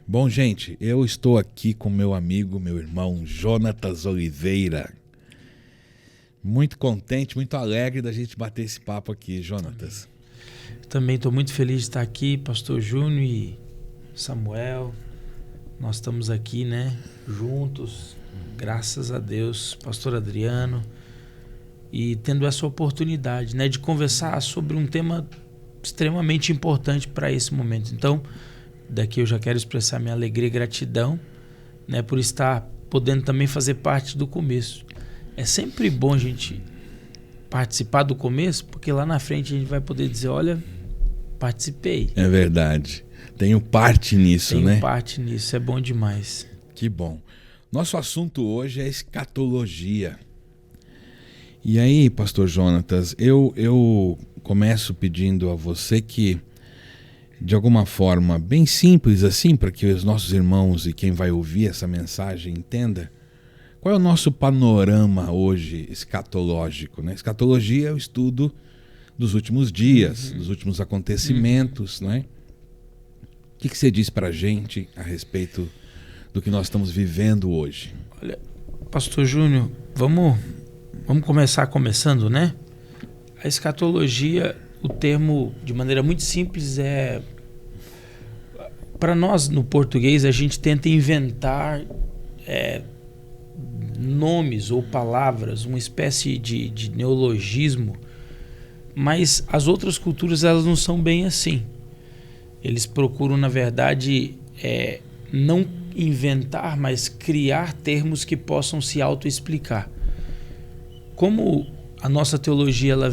Bom, gente, eu estou aqui com meu amigo, meu irmão Jonatas Oliveira. Muito contente, muito alegre da gente bater esse papo aqui, Jonatas. Também estou muito feliz de estar aqui, Pastor Júnior e Samuel. Nós estamos aqui, juntos, graças a Deus, Pastor Adriano, e tendo essa oportunidade, de conversar sobre um tema extremamente importante para esse momento. Então, daqui eu já quero expressar minha alegria e gratidão, por estar podendo também fazer parte do começo. É sempre bom a gente participar do começo, porque lá na frente a gente vai poder dizer, olha, participei. É verdade. Tenho parte nisso, Tenho parte nisso, é bom demais. Que bom. Nosso assunto hoje é escatologia. E aí, Pastor Jonatas, eu começo pedindo a você que, de alguma forma bem simples assim, para que os nossos irmãos e quem vai ouvir essa mensagem entenda, qual é o nosso panorama hoje escatológico? Escatologia é o estudo dos últimos dias, dos últimos acontecimentos, O que você diz para a gente a respeito do que nós estamos vivendo hoje? Olha, Pastor Júnior, vamos começar começando, A escatologia, o termo, de maneira muito simples, para nós, no português, a gente tenta inventar nomes ou palavras, uma espécie de neologismo, mas as outras culturas elas não são bem assim. Eles procuram, na verdade, não inventar, mas criar termos que possam se autoexplicar. Como a nossa teologia ela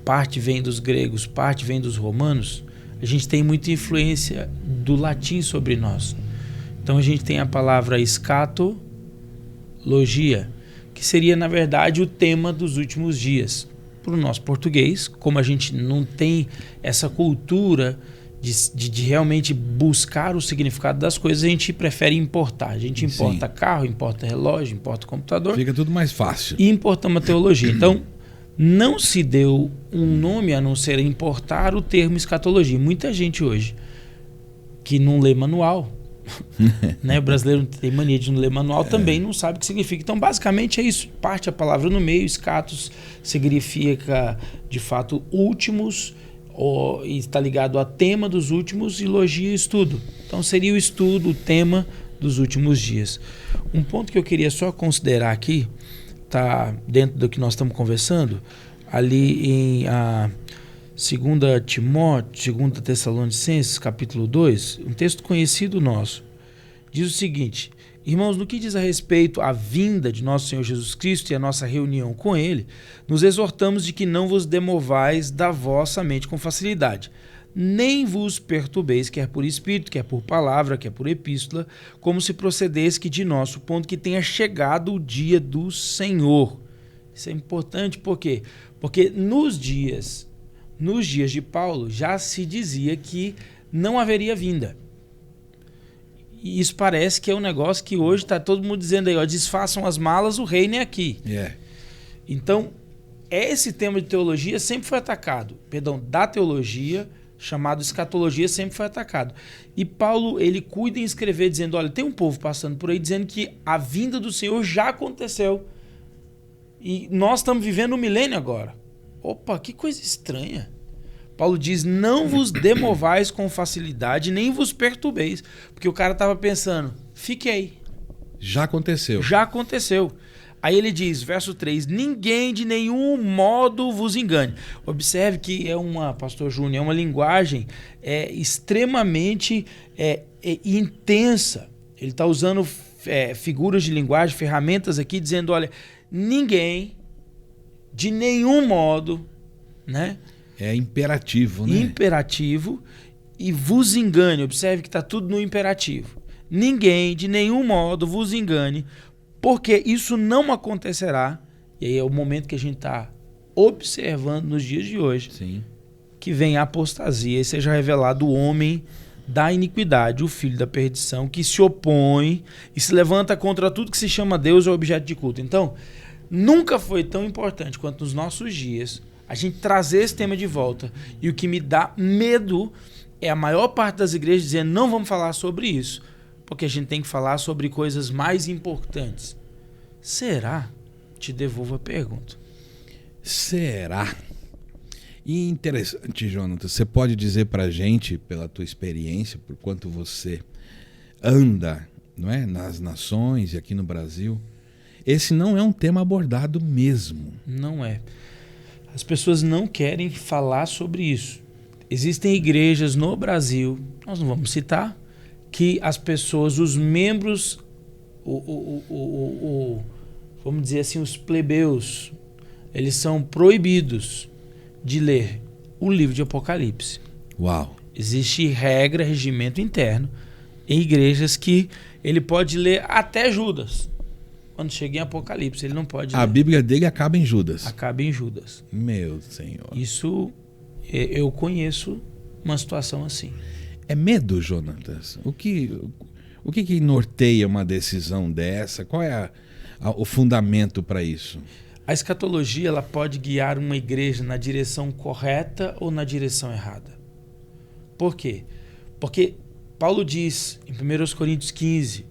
parte vem dos gregos, parte vem dos romanos, a gente tem muita influência do latim sobre nós. Então a gente tem a palavra escatologia, que seria, na verdade, o tema dos últimos dias. Para o nosso português, como a gente não tem essa cultura de realmente buscar o significado das coisas, a gente prefere importar. A gente importa carro, importa relógio, importa computador. Fica tudo mais fácil. E importamos a teologia. Então, não se deu um nome a não ser importar o termo escatologia. Muita gente hoje que não lê manual, o brasileiro tem mania de não ler manual, também não sabe o que significa. Então, basicamente é isso. Parte a palavra no meio, escatos significa, de fato, últimos, e está ligado a tema dos últimos, e logia, estudo. Então seria o estudo, o tema dos últimos dias. Um ponto que eu queria só considerar aqui, está dentro do que nós estamos conversando, ali em 2 Timóteo, 2 Tessalonicenses, capítulo 2, um texto conhecido nosso, diz o seguinte: irmãos, no que diz a respeito à vinda de nosso Senhor Jesus Cristo e a nossa reunião com Ele, nos exortamos de que não vos demovais da vossa mente com facilidade, nem vos perturbeis, quer por espírito, quer por palavra, quer por epístola, como se procedesse que de nosso ponto que tenha chegado o dia do Senhor. Isso é importante, por quê? Porque nos dias de Paulo já se dizia que não haveria vinda. E isso parece que é um negócio que hoje está todo mundo dizendo aí, desfaçam as malas, o reino é aqui. Então, esse tema de teologia sempre foi atacado. Da teologia, chamado escatologia, sempre foi atacado. E Paulo, ele cuida em escrever dizendo, olha, tem um povo passando por aí dizendo que a vinda do Senhor já aconteceu. E nós estamos vivendo um milênio agora. Opa, que coisa estranha. Paulo diz, não vos demovais com facilidade, nem vos perturbeis. Porque o cara estava pensando, fiquei. Já aconteceu. Já aconteceu. Aí ele diz, verso 3, ninguém de nenhum modo vos engane. Observe que Pastor Júnior, é uma linguagem extremamente intensa. Ele está usando figuras de linguagem, ferramentas aqui, dizendo, olha, ninguém de nenhum modo, É imperativo, Imperativo, e vos engane. Observe que está tudo no imperativo. Ninguém, de nenhum modo, vos engane, porque isso não acontecerá. E aí é o momento que a gente está observando nos dias de hoje. Sim. Que vem a apostasia e seja revelado o homem da iniquidade, o filho da perdição, que se opõe e se levanta contra tudo que se chama Deus ou objeto de culto. Então, nunca foi tão importante quanto nos nossos dias a gente trazer esse tema de volta. E o que me dá medo é a maior parte das igrejas dizendo não vamos falar sobre isso, porque a gente tem que falar sobre coisas mais importantes. Será? Te devolvo a pergunta. Será? E interessante, Jonatas, você pode dizer pra gente, pela tua experiência, por quanto você anda, não é, nas nações e aqui no Brasil, esse não é um tema abordado mesmo. Não é. As pessoas não querem falar sobre isso. Existem igrejas no Brasil, nós não vamos citar, que as pessoas, os membros, vamos dizer assim, os plebeus, eles são proibidos de ler o livro de Apocalipse. Uau! Existe regra, regimento interno em igrejas que ele pode ler até Judas. Quando chega em Apocalipse, ele não pode ler. A Bíblia dele acaba em Judas. Acaba em Judas. Meu Senhor. Isso, eu conheço uma situação assim. É medo, Jonatas? O que norteia uma decisão dessa? Qual é o fundamento para isso? A escatologia, ela pode guiar uma igreja na direção correta ou na direção errada. Por quê? Porque Paulo diz em 1 Coríntios 15,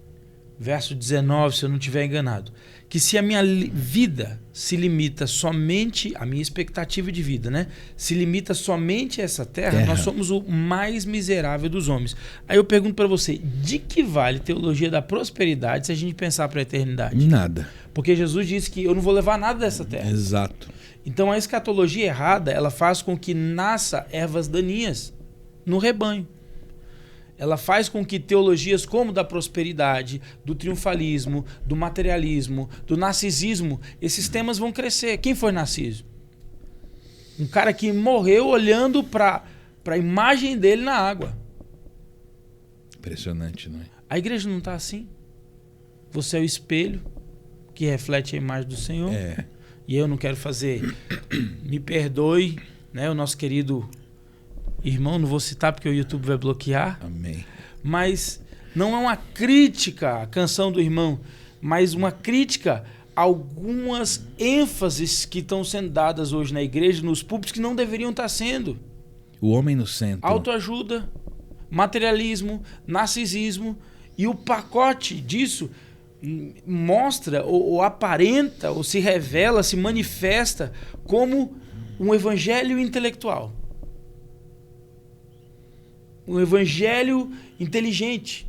verso 19, se eu não estiver enganado, que se a minha vida se limita somente, a minha expectativa de vida, né? Se limita somente a essa terra, nós somos o mais miserável dos homens. Aí eu pergunto para você, de que vale teologia da prosperidade se a gente pensar para a eternidade? Nada. Porque Jesus disse que eu não vou levar nada dessa terra. Exato. Então a escatologia errada, ela faz com que nasça ervas daninhas no rebanho. Ela faz com que teologias como da prosperidade, do triunfalismo, do materialismo, do narcisismo, esses temas vão crescer. Quem foi Narciso? Um cara que morreu olhando para a imagem dele na água. Impressionante, não é? A igreja não está assim. Você é o espelho que reflete a imagem do Senhor. É. E eu não quero fazer... Me perdoe, né, o nosso querido... irmão, não vou citar porque o YouTube vai bloquear. Amém. Mas não é uma crítica à canção do irmão, mas uma crítica a algumas ênfases que estão sendo dadas hoje na igreja, nos púlpitos, que não deveriam estar sendo. O homem no centro. Autoajuda, materialismo, narcisismo. E o pacote disso mostra, ou aparenta, ou se revela, se manifesta como um evangelho intelectual. Um evangelho inteligente.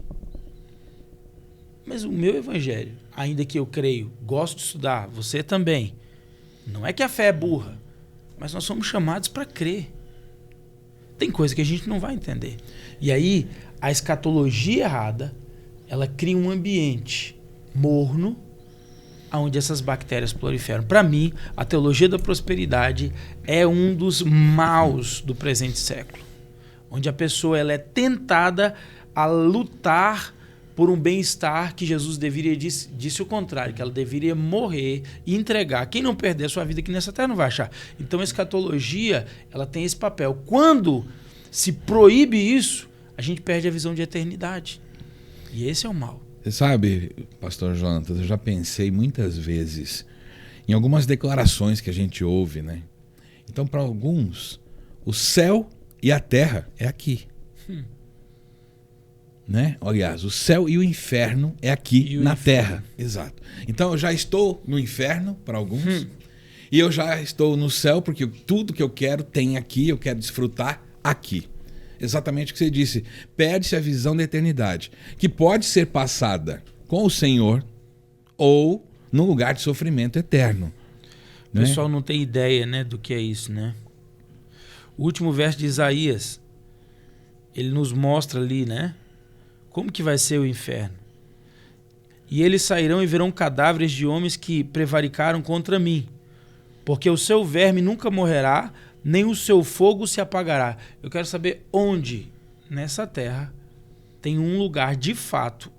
Mas o meu evangelho, ainda que eu creio, gosto de estudar, você também, não é que a fé é burra, mas nós somos chamados para crer. Tem coisa que a gente não vai entender. E aí, a escatologia errada, ela cria um ambiente morno, onde essas bactérias proliferam. Para mim, a teologia da prosperidade é um dos maus do presente século. Onde a pessoa ela é tentada a lutar por um bem-estar que Jesus deveria disse o contrário, que ela deveria morrer e entregar. Quem não perder a sua vida aqui nessa terra não vai achar. Então a escatologia ela tem esse papel. Quando se proíbe isso, a gente perde a visão de eternidade. E esse é o mal. Você sabe, pastor Jonatas, eu já pensei muitas vezes em algumas declarações que a gente ouve, né? Então, para alguns, o céu e a terra é aqui. Né? Aliás, o céu e o inferno é aqui na terra. Exato. Então eu já estou no inferno para alguns e eu já estou no céu porque tudo que eu quero tem aqui, eu quero desfrutar aqui. Exatamente o que você disse. Perde-se a visão da eternidade, que pode ser passada com o Senhor ou num lugar de sofrimento eterno. O pessoal não tem ideia, né, do que é isso, né? O último verso de Isaías, ele nos mostra ali, né? Como que vai ser o inferno. E eles sairão e verão cadáveres de homens que prevaricaram contra mim, porque o seu verme nunca morrerá, nem o seu fogo se apagará. Eu quero saber onde, nessa terra, tem um lugar de fato,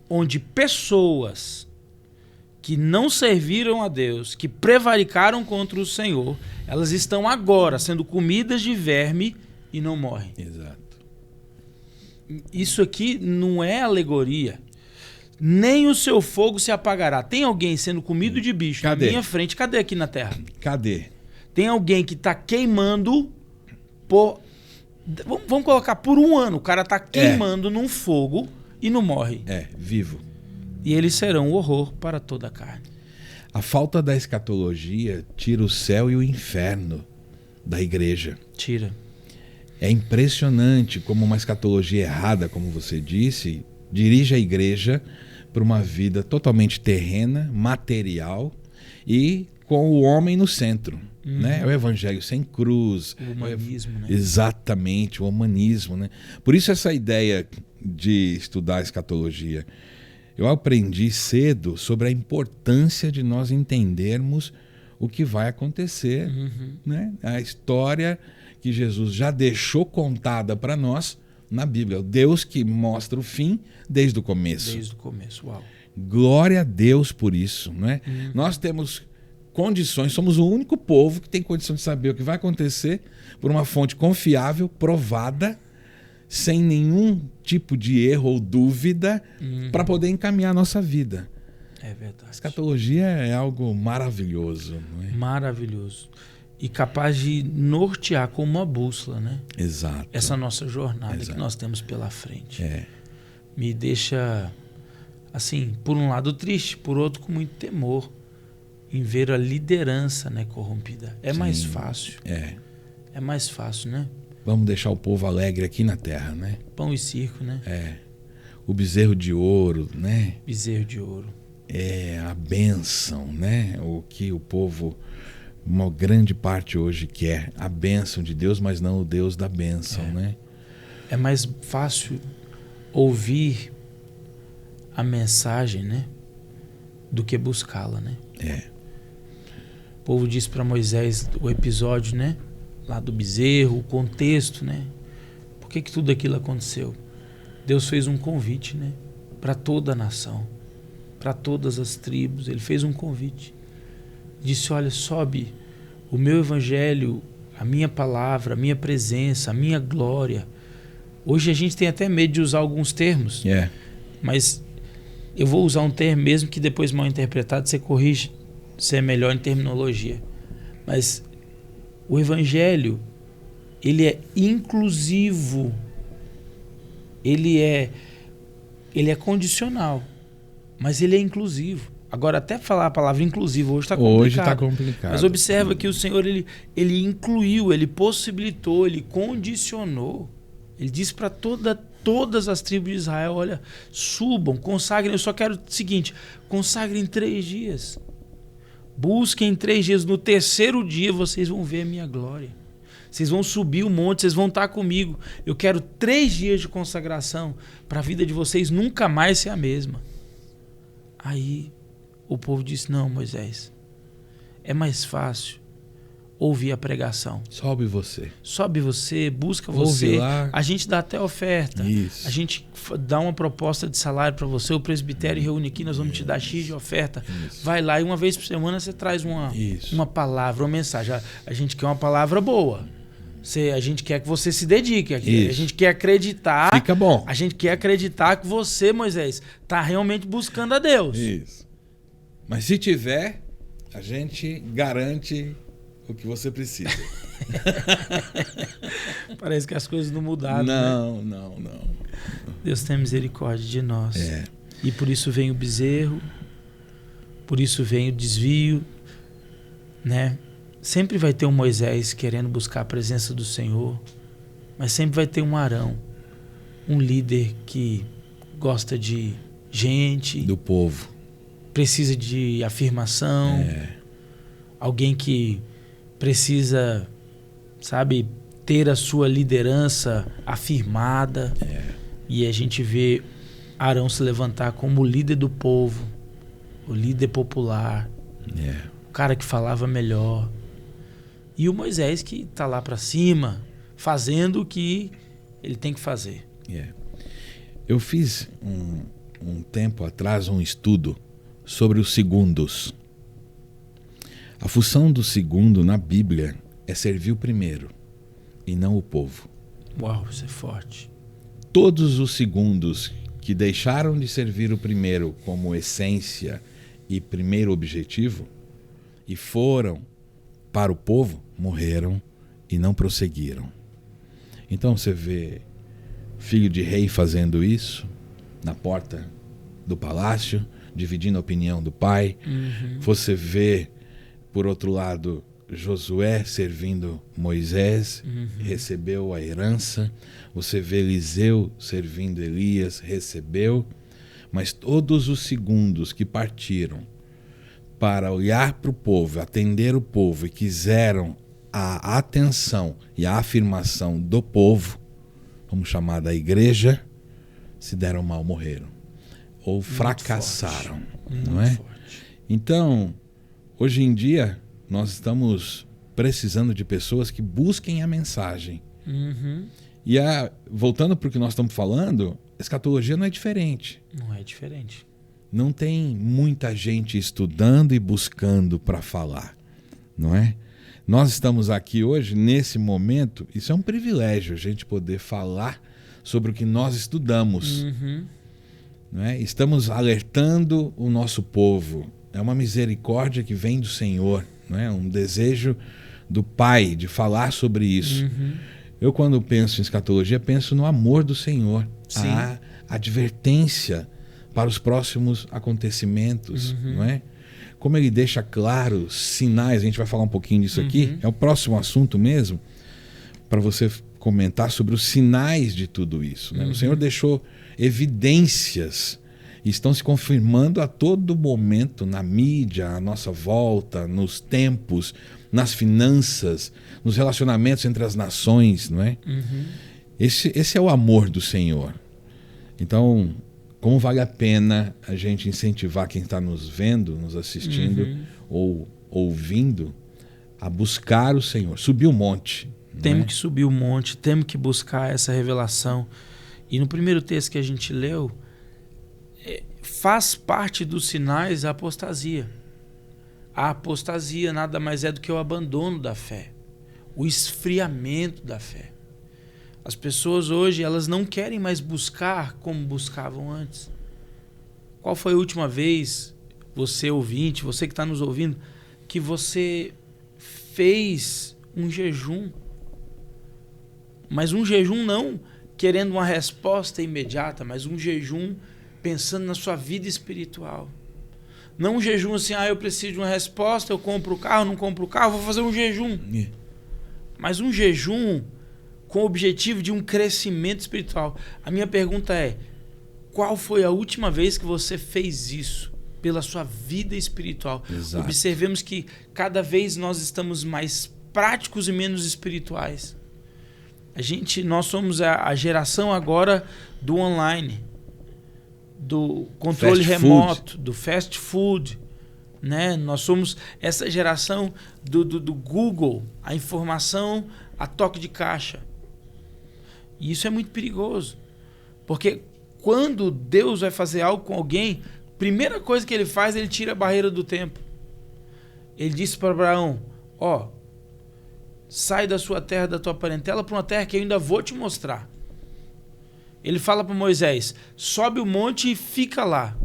onde pessoas que não serviram a Deus, que prevaricaram contra o Senhor, elas estão agora sendo comidas de verme e não morrem. Exato. Isso aqui não é alegoria. Nem o seu fogo se apagará. Tem alguém sendo comido de bicho na minha frente? Cadê aqui na terra? Cadê? Tem alguém que está queimando por Vamos colocar por 1 ano. O cara tá queimando num fogo e não morre. Vivo. E eles serão um horror para toda a carne. A falta da escatologia tira o céu e o inferno da igreja. Tira. É impressionante como uma escatologia errada, como você disse, dirige a igreja para uma vida totalmente terrena, material e com o homem no centro. Né? O evangelho sem cruz. O humanismo, né? Exatamente, o humanismo. Né? Por isso essa ideia de estudar a escatologia. Eu aprendi cedo sobre a importância de nós entendermos o que vai acontecer. Né? A história que Jesus já deixou contada para nós na Bíblia. O Deus que mostra o fim desde o começo. Desde o começo, uau. Glória a Deus por isso. Né? Nós temos condições, somos o único povo que tem condição de saber o que vai acontecer por uma fonte confiável, provada, sem nenhum tipo de erro ou dúvida, para poder encaminhar a nossa vida. É verdade. A escatologia é algo maravilhoso. Não é? Maravilhoso. E capaz de nortear como uma bússola, né? Exato. Essa nossa jornada Exato. que nós temos pela frente. É. Me deixa, assim, por um lado triste, por outro com muito temor em ver a liderança, né, corrompida. É Sim. mais fácil. É mais fácil, né? Vamos deixar o povo alegre aqui na terra, né? Pão e circo, né? O bezerro de ouro, né? Bezerro de ouro. É a bênção, né? O que o povo, uma grande parte hoje quer, a bênção de Deus, mas não o Deus da bênção, né? É mais fácil ouvir a mensagem, né, do que buscá-la, né? O povo disse para Moisés o episódio, né, lá do bezerro, o contexto, né? Por que tudo aquilo aconteceu? Deus fez um convite, né, para toda a nação, para todas as tribos. Ele fez um convite. Disse: olha, sobe o meu evangelho, a minha palavra, a minha presença, a minha glória. Hoje a gente tem até medo de usar alguns termos, mas eu vou usar um termo mesmo que depois mal interpretado você corrige se é melhor em terminologia. Mas o evangelho, ele é inclusivo, ele é condicional, mas ele é inclusivo. Agora, até falar a palavra inclusivo hoje está complicado. Hoje está complicado. Mas observa que o Senhor, ele incluiu, ele possibilitou, ele condicionou. Ele disse para todas as tribos de Israel: olha, subam, consagrem. Eu só quero o seguinte: consagrem 3 dias. Busquem 3 dias. No 3º dia vocês vão ver a minha glória. Vocês vão subir o monte, vocês vão estar comigo. Eu quero 3 dias de consagração para a vida de vocês nunca mais ser a mesma. Aí o povo disse: não, Moisés, é mais fácil ouvir a pregação. Sobe você, busca ouve você. lá. A gente dá até oferta. Isso. A gente dá uma proposta de salário para você. O presbitério reúne aqui, nós vamos te dar X de oferta. Isso. Vai lá e uma vez por semana você traz uma palavra, uma mensagem. A gente quer uma palavra boa. A gente quer que você se dedique. A gente quer acreditar. Fica bom. A gente quer acreditar que você, Moisés, está realmente buscando a Deus. Isso. Mas se tiver, a gente garante o que você precisa. Parece que as coisas não mudaram. Não, né? não. Deus tem misericórdia de nós. E por isso vem o bezerro, por isso vem o desvio, né? Sempre vai ter um Moisés querendo buscar a presença do Senhor, mas sempre vai ter um Arão, um líder que gosta de gente, do povo, precisa de afirmação, alguém que precisa, sabe, ter a sua liderança afirmada. E a gente vê Arão se levantar como o líder do povo, o líder popular, o cara que falava melhor. E o Moisés que está lá para cima, fazendo o que ele tem que fazer. Eu fiz um tempo atrás um estudo sobre os segundos. A função do segundo na Bíblia é servir o primeiro e não o povo. Uau, isso é forte. Todos os segundos que deixaram de servir o primeiro como essência e primeiro objetivo e foram para o povo, morreram e não prosseguiram. Então você vê filho de rei fazendo isso na porta do palácio, dividindo a opinião do pai. Você vê, por outro lado, Josué servindo Moisés, recebeu a herança. Você vê Eliseu servindo Elias, recebeu. Mas todos os segundos que partiram para olhar para o povo, atender o povo e quiseram a atenção e a afirmação do povo, vamos chamar da igreja, se deram mal, morreram. Ou fracassaram. Não é? Então, hoje em dia, nós estamos precisando de pessoas que busquem a mensagem. E voltando para o que nós estamos falando, escatologia não é diferente. Não é diferente. Não tem muita gente estudando e buscando para falar, não é? Nós estamos aqui hoje, nesse momento, isso é um privilégio, a gente poder falar sobre o que nós estudamos. Não é? Estamos alertando o nosso povo. É uma misericórdia que vem do Senhor, não é? Um desejo do Pai de falar sobre isso. Eu, quando penso em escatologia, penso no amor do Senhor, a advertência para os próximos acontecimentos, não é? Como ele deixa claro sinais, a gente vai falar um pouquinho disso aqui, é o próximo assunto mesmo, para você comentar sobre os sinais de tudo isso. Né? O Senhor deixou evidências e estão se confirmando a todo momento na mídia, à nossa volta, nos tempos, nas finanças, nos relacionamentos entre as nações, não é? Esse é o amor do Senhor. Então, como vale a pena a gente incentivar quem está nos vendo, nos assistindo ou ouvindo a buscar o Senhor, subir o monte. Temos que subir o monte, temos que buscar essa revelação. E no primeiro texto que a gente leu, faz parte dos sinais a apostasia. A apostasia nada mais é do que o abandono da fé, o esfriamento da fé. As pessoas hoje, elas não querem mais buscar como buscavam antes. Qual foi a última vez, você ouvinte, você que está nos ouvindo, que você fez um jejum? Mas um jejum não querendo uma resposta imediata, mas um jejum pensando na sua vida espiritual. Não um jejum assim, eu preciso de uma resposta, eu compro o carro, não compro o carro, vou fazer um jejum. Mas um jejum com o objetivo de um crescimento espiritual. A minha pergunta é, qual foi a última vez que você fez isso pela sua vida espiritual? Exato. Observemos que cada vez nós estamos mais práticos e menos espirituais. Nós somos a geração agora do online, do controle remoto, do fast food, né? Nós somos essa geração do Google, a informação a toque de caixa. E isso é muito perigoso, porque quando Deus vai fazer algo com alguém, primeira coisa que ele faz, ele tira a barreira do tempo. Ele disse para Abraão, sai da sua terra, da tua parentela, para uma terra que eu ainda vou te mostrar. Ele fala para Moisés, sobe o monte e fica lá.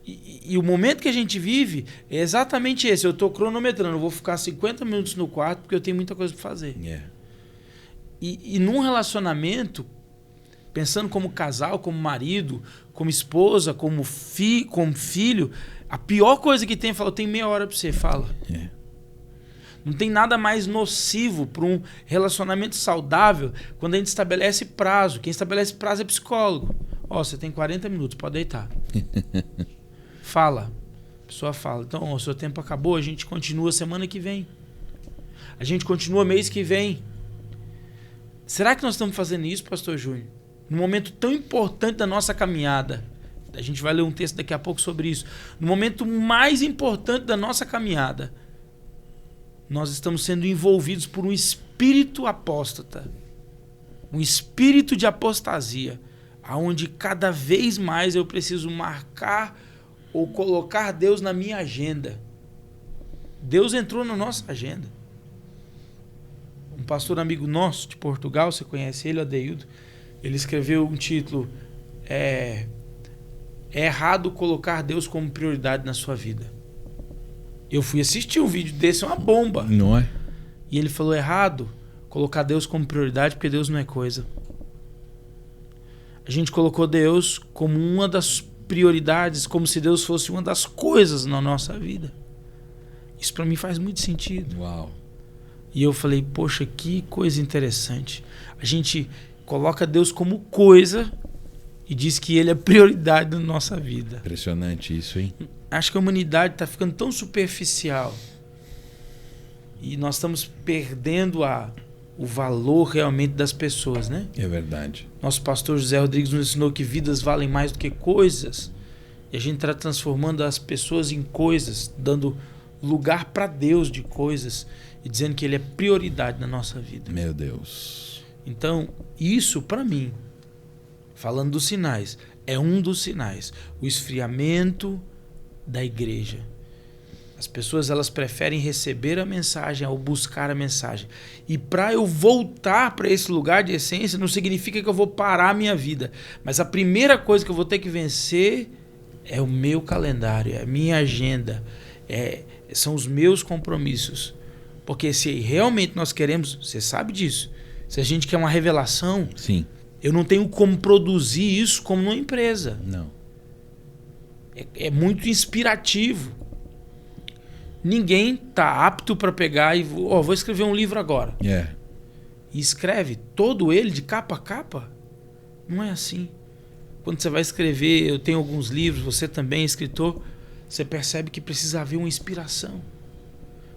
E o momento que a gente vive é exatamente esse. Eu estou cronometrando, eu vou ficar 50 minutos no quarto porque eu tenho muita coisa para fazer. E num relacionamento, pensando como casal, como marido, como esposa, como filho, a pior coisa que tem é falar, eu tenho meia hora para você, fala. Não tem nada mais nocivo para um relacionamento saudável quando a gente estabelece prazo. Quem estabelece prazo é psicólogo. Você tem 40 minutos, pode deitar. Fala. A pessoa fala. Então, o seu tempo acabou, a gente continua semana que vem. A gente continua mês que vem. Será que nós estamos fazendo isso, pastor Júnior? Num momento tão importante da nossa caminhada. A gente vai ler um texto daqui a pouco sobre isso. No momento mais importante da nossa caminhada, nós estamos sendo envolvidos por um espírito apóstata, um espírito de apostasia, aonde cada vez mais eu preciso marcar ou colocar Deus na minha agenda. Deus entrou na nossa agenda. Um pastor amigo nosso de Portugal, você conhece ele, Adeildo, ele escreveu um título, é errado colocar Deus como prioridade na sua vida. Eu fui assistir um vídeo desse, uma bomba. Não é? E ele falou, errado colocar Deus como prioridade, porque Deus não é coisa. A gente colocou Deus como uma das prioridades, como se Deus fosse uma das coisas na nossa vida. Isso para mim faz muito sentido. Uau. E eu falei, poxa, que coisa interessante. A gente coloca Deus como coisa e diz que Ele é prioridade na nossa vida. Impressionante isso, hein? Acho que a humanidade está ficando tão superficial e nós estamos perdendo o valor realmente das pessoas, né? É verdade. Nosso pastor José Rodrigues nos ensinou que vidas valem mais do que coisas. E a gente está transformando as pessoas em coisas, dando lugar para Deus de coisas e dizendo que Ele é prioridade na nossa vida. Meu Deus. Então, isso para mim, falando dos sinais, é um dos sinais. O esfriamento da igreja. As pessoas, elas preferem receber a mensagem ao buscar a mensagem. E para eu voltar para esse lugar de essência, não significa que eu vou parar a minha vida. Mas a primeira coisa que eu vou ter que vencer é o meu calendário, é a minha agenda, são os meus compromissos. Porque se realmente nós queremos, você sabe disso, se a gente quer uma revelação, sim, eu não tenho como produzir isso como numa empresa. Não. É muito inspirativo. Ninguém está apto para pegar e vou escrever um livro agora. E escreve todo ele de capa a capa. Não é assim. Quando você vai escrever, eu tenho alguns livros, você também é escritor, você percebe que precisa haver uma inspiração.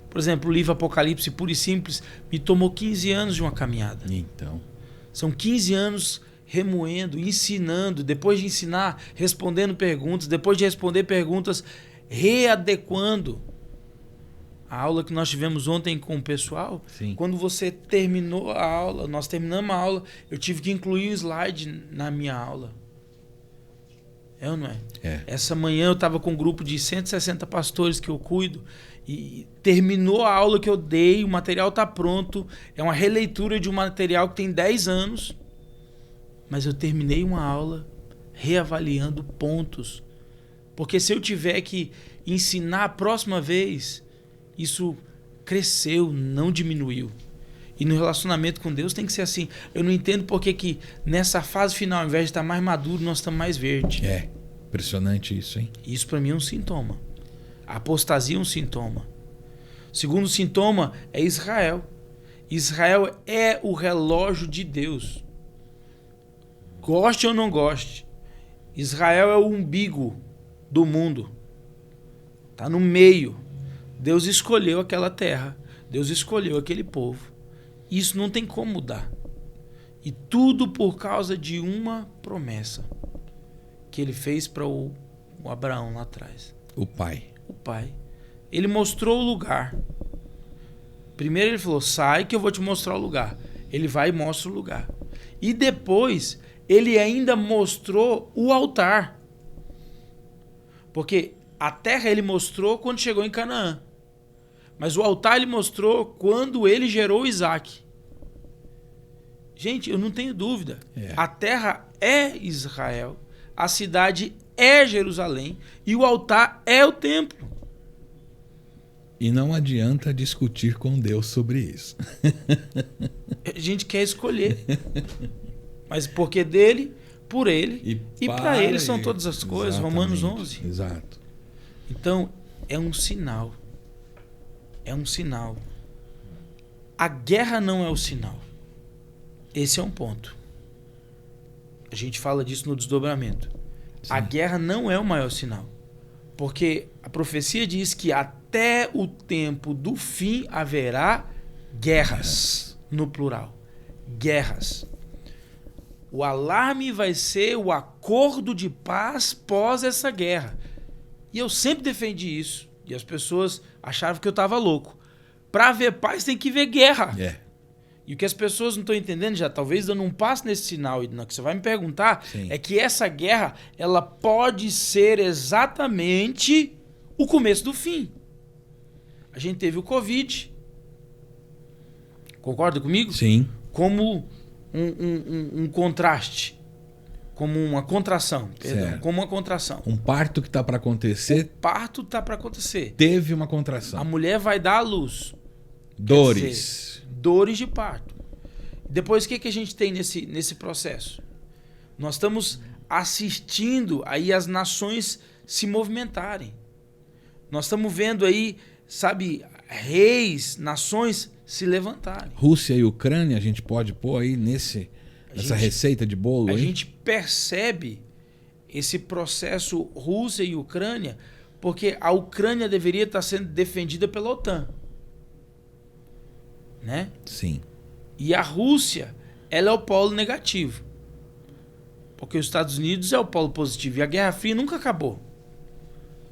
Por exemplo, o livro Apocalipse, puro e simples, me tomou 15 anos de uma caminhada. Então. São 15 anos remoendo, ensinando, depois de ensinar, respondendo perguntas, depois de responder perguntas, readequando. A aula que nós tivemos ontem com o pessoal, sim, quando você terminou a aula, nós terminamos a aula, eu tive que incluir um slide na minha aula. É ou não é? É. Essa manhã eu estava com um grupo de 160 pastores que eu cuido e terminou a aula que eu dei, o material está pronto, é uma releitura de um material que tem 10 anos, mas eu terminei uma aula reavaliando pontos. Porque se eu tiver que ensinar a próxima vez, isso cresceu, não diminuiu. E no relacionamento com Deus tem que ser assim. Eu não entendo por que nessa fase final, ao invés de estar mais maduro, nós estamos mais verde. É, impressionante isso, hein? Isso para mim é um sintoma. A apostasia é um sintoma. O segundo sintoma é Israel. Israel é o relógio de Deus. Goste ou não goste, Israel é o umbigo do mundo. Está no meio. Deus escolheu aquela terra. Deus escolheu aquele povo. Isso não tem como mudar. E tudo por causa de uma promessa que ele fez para o Abraão lá atrás. O pai. O pai. Ele mostrou o lugar. Primeiro ele falou, sai que eu vou te mostrar o lugar. Ele vai e mostra o lugar. E depois ele ainda mostrou o altar. Porque a terra ele mostrou quando chegou em Canaã. Mas o altar ele mostrou quando ele gerou Isaac. Gente, eu não tenho dúvida. A terra é Israel, a cidade é Jerusalém e o altar é o templo. E não adianta discutir com Deus sobre isso. A gente quer escolher. Mas porque dele, por ele e para ele são todas as coisas. Romanos 11. Exato. Então, é um sinal. É um sinal. A guerra não é o sinal. Esse é um ponto. A gente fala disso no desdobramento. Sim. A guerra não é o maior sinal. Porque a profecia diz que até o tempo do fim haverá guerras. No plural. Guerras. O alarme vai ser o acordo de paz pós essa guerra. E eu sempre defendi isso. E as pessoas achavam que eu estava louco. Para ver paz tem que ver guerra. E o que as pessoas não estão entendendo, já talvez dando um passo nesse sinal, e que você vai me perguntar, é que essa guerra ela pode ser exatamente o começo do fim. A gente teve o Covid. Concorda comigo? Sim. Como um contraste. Como uma contração. Perdão, como uma contração. Um parto que está para acontecer. O parto está para acontecer. Teve uma contração. A mulher vai dar à luz. Dores. Dores de parto. Depois, o que a gente tem nesse processo? Nós estamos assistindo aí as nações se movimentarem. Nós estamos vendo aí, sabe, reis, nações se levantarem. Rússia e Ucrânia, a gente pode pôr aí nessa receita de bolo aí? A gente percebe esse processo Rússia e Ucrânia, porque a Ucrânia deveria estar sendo defendida pela OTAN. Né? Sim. E a Rússia, ela é o polo negativo. Porque os Estados Unidos é o polo positivo. E a Guerra Fria nunca acabou.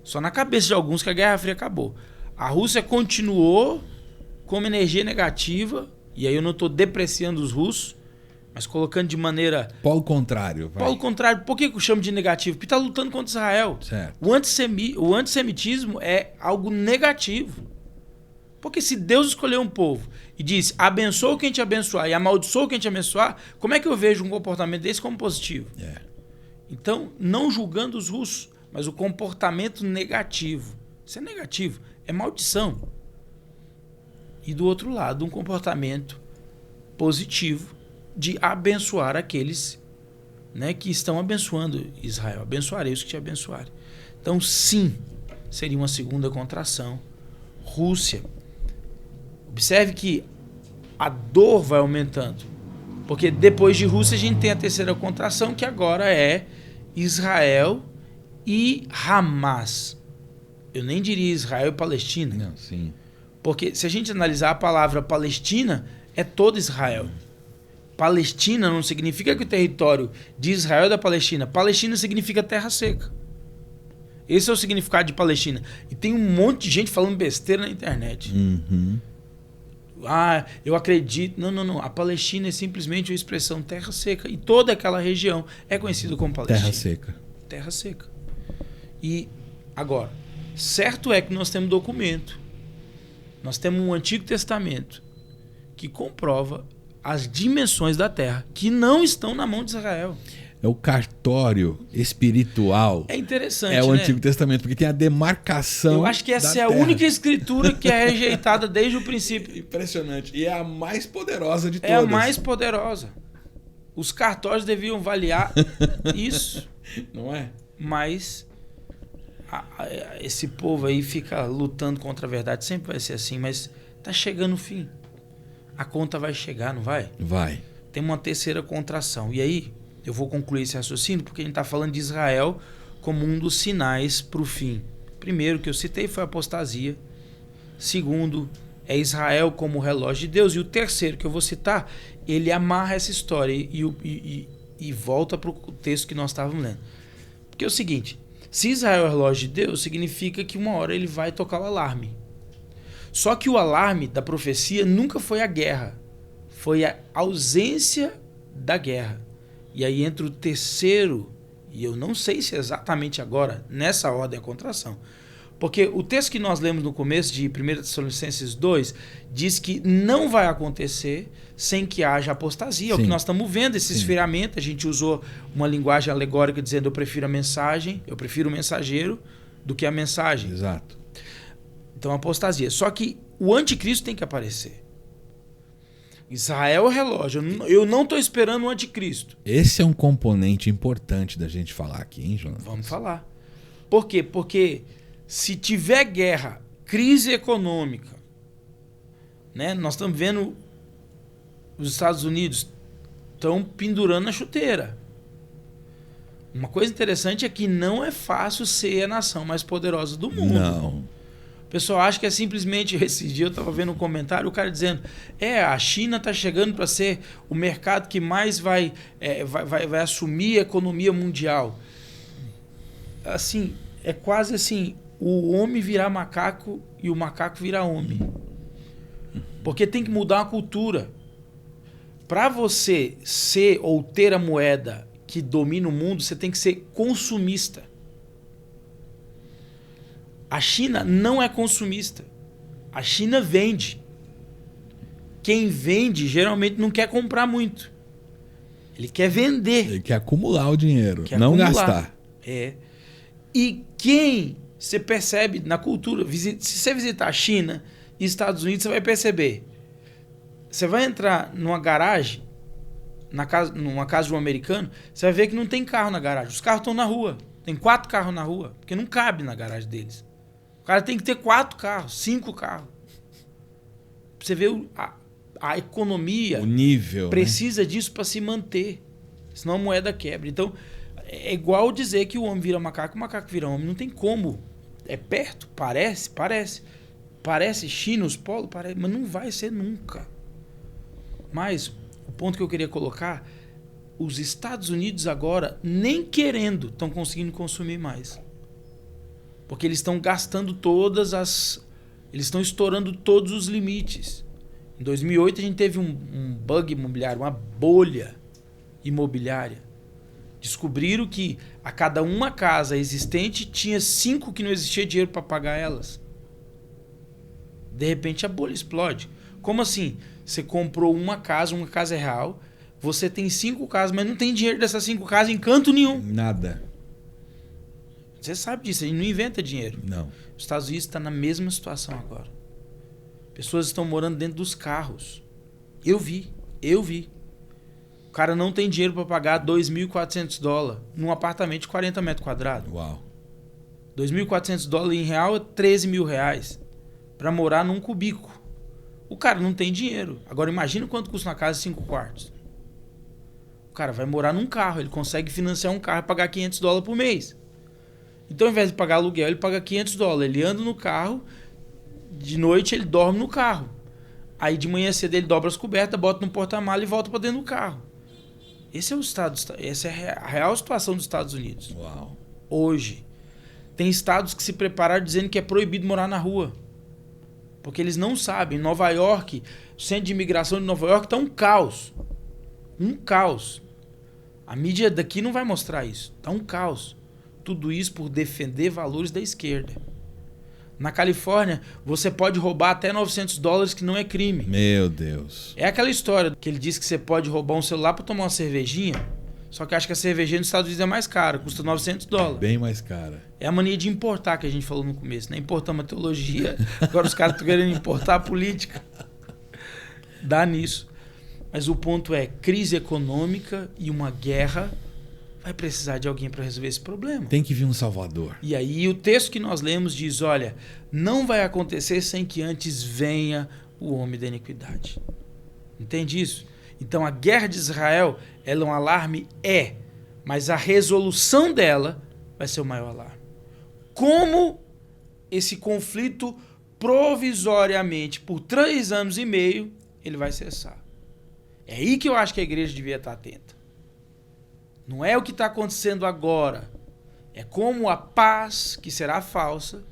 Só na cabeça de alguns que a Guerra Fria acabou. A Rússia continuou com uma energia negativa, e aí eu não estou depreciando os russos, mas colocando de maneira... Polo contrário. Vai. Polo contrário. Por que eu chamo de negativo? Porque está lutando contra Israel. Certo. O antissemitismo é algo negativo. Porque se Deus escolheu um povo e diz, abençoa quem te abençoar e amaldiçoa quem te abençoar, como é que eu vejo um comportamento desse como positivo? É. Então, não julgando os russos, mas o comportamento negativo. Isso é negativo, é maldição. E do outro lado, um comportamento positivo de abençoar aqueles, né, que estão abençoando Israel. Abençoarei os que te abençoarem. Então, sim, seria uma segunda contração. Rússia. Observe que a dor vai aumentando. Porque depois de Rússia a gente tem a terceira contração, que agora é Israel e Hamas. Eu nem diria Israel e Palestina. Não, sim. Porque se a gente analisar a palavra Palestina, é todo Israel. Palestina não significa que o território de Israel é da Palestina. Palestina significa terra seca. Esse é o significado de Palestina. E tem um monte de gente falando besteira na internet. Uhum. Ah, eu acredito. Não. A Palestina é simplesmente uma expressão terra seca. E toda aquela região é conhecida como Palestina. Terra seca. Terra seca. E agora, certo é que nós temos documento. Nós temos um Antigo Testamento que comprova as dimensões da terra que não estão na mão de Israel. É o cartório espiritual. É interessante, é o né? Antigo Testamento, porque tem a demarcação. Eu acho que essa é a terra. única escritura que é rejeitada desde o princípio. Impressionante. E é a mais poderosa de todas. É a mais poderosa. Os cartórios deviam avaliar isso. Não é? Mas esse povo aí fica lutando contra a verdade. Sempre vai ser assim, mas tá chegando o fim. A conta vai chegar, não vai? Vai. Tem uma terceira contração. E aí, eu vou concluir esse raciocínio, porque a gente está falando de Israel como um dos sinais para o fim. Primeiro, que eu citei, foi a apostasia. Segundo, é Israel como o relógio de Deus. E o terceiro, que eu vou citar, ele amarra essa história e volta para o texto que nós estávamos lendo. Porque é o seguinte, se Israel é o relógio de Deus, significa que uma hora ele vai tocar o alarme. Só que o alarme da profecia nunca foi a guerra, foi a ausência da guerra. E aí entra o terceiro, e eu não sei se é exatamente agora, nessa ordem, a contração. Porque o texto que nós lemos no começo de 1 Tessalonicenses 2 diz que não vai acontecer sem que haja apostasia. É o que nós estamos vendo, esse esfriamento. A gente usou uma linguagem alegórica dizendo eu prefiro a mensagem, eu prefiro o mensageiro do que a mensagem. Exato. Então, apostasia. Só que o anticristo tem que aparecer. Israel é o relógio. Eu não estou esperando o anticristo. Esse é um componente importante da gente falar aqui, hein, Jonas? Vamos falar. Por quê? Porque se tiver guerra, crise econômica, né? Nós estamos vendo os Estados Unidos estão pendurando na chuteira. Uma coisa interessante é que não é fácil ser a nação mais poderosa do mundo. Não. O pessoal acha que é simplesmente... Esse dia eu estava vendo um comentário, o cara dizendo a China está chegando para ser o mercado que mais vai assumir a economia mundial. Assim, é quase assim, o homem virar macaco e o macaco virar homem. Porque tem que mudar a cultura. Para você ser ou ter a moeda que domina o mundo, você tem que ser consumista. A China não é consumista. A China vende. Quem vende geralmente não quer comprar muito. Ele quer vender. Ele quer acumular o dinheiro, não gastar. E quem você percebe na cultura, se você visitar a China e Estados Unidos, você vai perceber. Você vai entrar numa garagem, numa casa de um americano, você vai ver que não tem carro na garagem. Os carros estão na rua. Tem 4 carros na rua, porque não cabe na garagem deles. O cara tem que ter 4 carros, 5 carros. Você vê a economia, o nível, precisa disso para se manter. Senão a moeda quebra. Então, é igual dizer que o homem vira macaco, o macaco vira homem. Não tem como. É perto? Parece. Parece China, os polos, parece, mas não vai ser nunca. Mas o ponto que eu queria colocar, os Estados Unidos agora, nem querendo, estão conseguindo consumir mais. Porque eles estão gastando eles estão estourando todos os limites. Em 2008 a gente teve um bug imobiliário, uma bolha imobiliária. Descobriram que a cada uma casa existente tinha 5 que não existia dinheiro para pagar elas. De repente a bolha explode. Como assim? Você comprou uma casa é real, você tem 5 casas, mas não tem dinheiro dessas 5 casas em canto nenhum. Nada. Você sabe disso, a gente não inventa dinheiro. Não. Os Estados Unidos está na mesma situação agora. Pessoas estão morando dentro dos carros. Eu vi. O cara não tem dinheiro para pagar $2.400 num apartamento de 40 metros quadrados. Uau. $2.400 em real é R$13.000 para morar num cubículo. O cara não tem dinheiro. Agora imagina quanto custa uma casa de 5 quartos. O cara vai morar num carro, ele consegue financiar um carro e pagar $500 por mês. Então, ao invés de pagar aluguel, ele paga $500. Ele anda no carro, de noite ele dorme no carro. Aí de manhã cedo ele dobra as cobertas, bota no porta-mala e volta para dentro do carro. Essa é a real situação dos Estados Unidos. Uau. Hoje. Tem estados que se prepararam dizendo que é proibido morar na rua. Porque eles não sabem. Em Nova York, o centro de imigração de Nova York está um caos. Um caos. A mídia daqui não vai mostrar isso. Está um caos. Tudo isso por defender valores da esquerda. Na Califórnia, você pode roubar até $900, que não é crime. Meu Deus. É aquela história que ele diz que você pode roubar um celular para tomar uma cervejinha, só que acho que a cervejinha nos Estados Unidos é mais cara, custa $900. Bem mais cara. É a mania de importar que a gente falou no começo, né? Importamos a teologia, agora os caras estão querendo importar a política. Dá nisso. Mas o ponto é, crise econômica e uma guerra vai precisar de alguém para resolver esse problema. Tem que vir um salvador. E aí o texto que nós lemos diz, olha, não vai acontecer sem que antes venha o homem da iniquidade. Entende isso? Então a guerra de Israel, ela é um alarme? É. Mas a resolução dela vai ser o maior alarme. Como esse conflito provisoriamente, por 3 anos e meio, ele vai cessar. É aí que eu acho que a igreja devia estar atenta. Não é o que está acontecendo agora. É como a paz, que será falsa,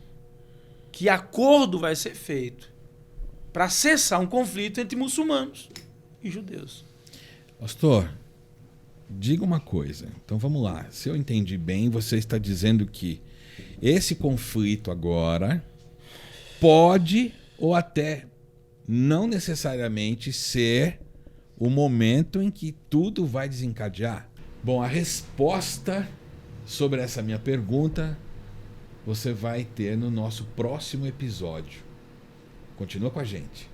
que acordo vai ser feito para cessar um conflito entre muçulmanos e judeus. Pastor, diga uma coisa. Então vamos lá. Se eu entendi bem, você está dizendo que esse conflito agora pode ou até não necessariamente ser o momento em que tudo vai desencadear? Bom, a resposta sobre essa minha pergunta você vai ter no nosso próximo episódio. Continua com a gente.